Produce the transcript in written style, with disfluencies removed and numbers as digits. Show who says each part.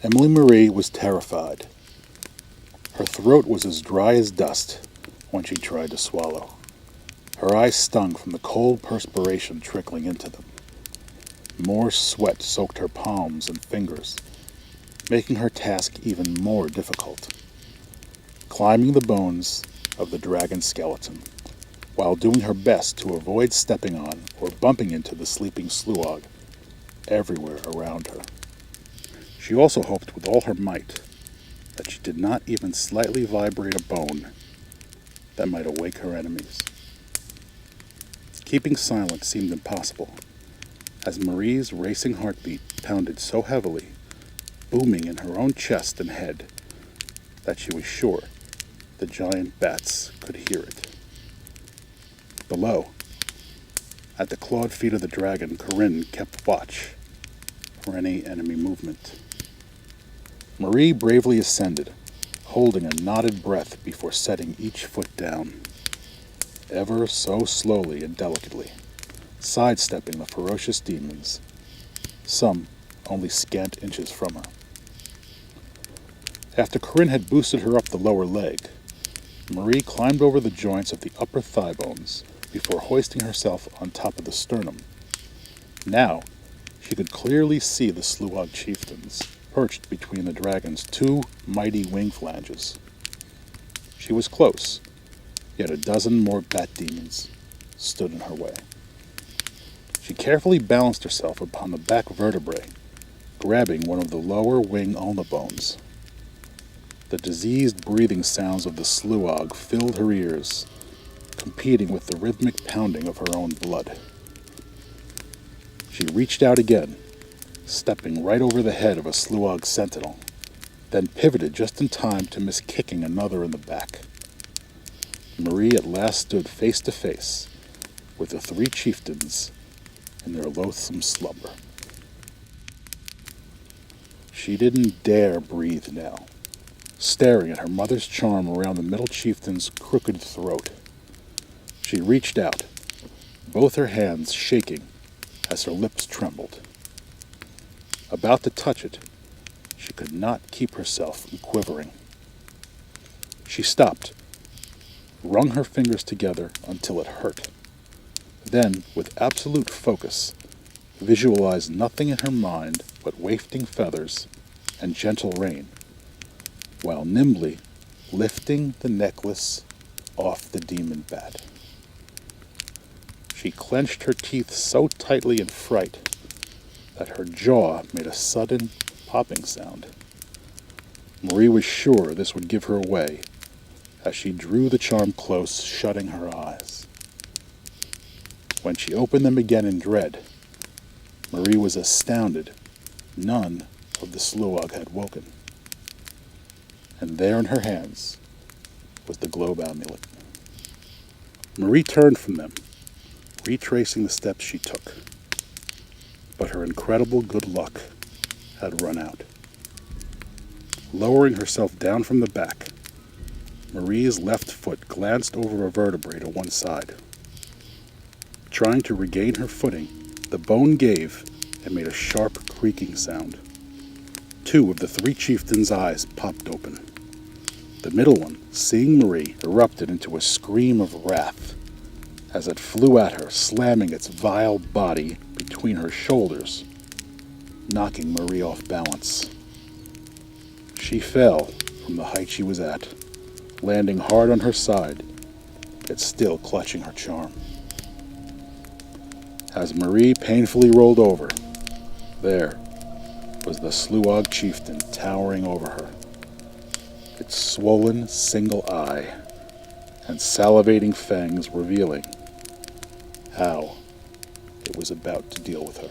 Speaker 1: Emily Marie was terrified. Her throat was as dry as dust when she tried to swallow. Her eyes stung from the cold perspiration trickling into them. More sweat soaked her palms and fingers, making her task even more difficult. Climbing the bones of the dragon skeleton, while doing her best to avoid stepping on or bumping into the sleeping Sluag everywhere around her. She also hoped with all her might that she did not even slightly vibrate a bone that might awake her enemies. Keeping silent seemed impossible, as Marie's racing heartbeat pounded so heavily, booming in her own chest and head, that she was sure the giant bats could hear it. Below, at the clawed feet of the dragon, Corinne kept watch for any enemy movement. Marie bravely ascended, holding a knotted breath before setting each foot down, ever so slowly and delicately, sidestepping the ferocious demons, some only scant inches from her. After Corinne had boosted her up the lower leg, Marie climbed over the joints of the upper thigh bones before hoisting herself on top of the sternum. Now, she could clearly see the Sluag chieftains, perched between the dragon's two mighty wing flanges. She was close, yet a dozen more bat demons stood in her way. She carefully balanced herself upon the back vertebrae, grabbing one of the lower wing ulna bones. The diseased breathing sounds of the Sluag filled her ears, competing with the rhythmic pounding of her own blood. She reached out again, stepping right over the head of a Sluag sentinel, then pivoted just in time to miss kicking another in the back. Marie at last stood face to face with the three chieftains in their loathsome slumber. She didn't dare breathe now, staring at her mother's charm around the middle chieftain's crooked throat. She reached out, both her hands shaking as her lips trembled. About to touch it, she could not keep herself from quivering. She stopped, wrung her fingers together until it hurt. Then, with absolute focus, visualized nothing in her mind but wafting feathers and gentle rain, while nimbly lifting the necklace off the demon bat. She clenched her teeth so tightly in fright that her jaw made a sudden popping sound. Marie was sure this would give her away as she drew the charm close, shutting her eyes. When she opened them again in dread, Marie was astounded none of the Sluag had woken. And there in her hands was the globe amulet. Marie turned from them, retracing the steps she took. But her incredible good luck had run out. Lowering herself down from the back, Marie's left foot glanced over a vertebrae to one side. Trying to regain her footing, the bone gave and made a sharp creaking sound. Two of the three chieftains' eyes popped open. The middle one, seeing Marie, erupted into a scream of wrath as it flew at her, slamming its vile body between her shoulders, knocking Marie off balance. She fell from the height she was at, landing hard on her side, yet still clutching her charm. As Marie painfully rolled over, there was the Sluag chieftain towering over her, its swollen single eye and salivating fangs revealing how it was about to deal with her.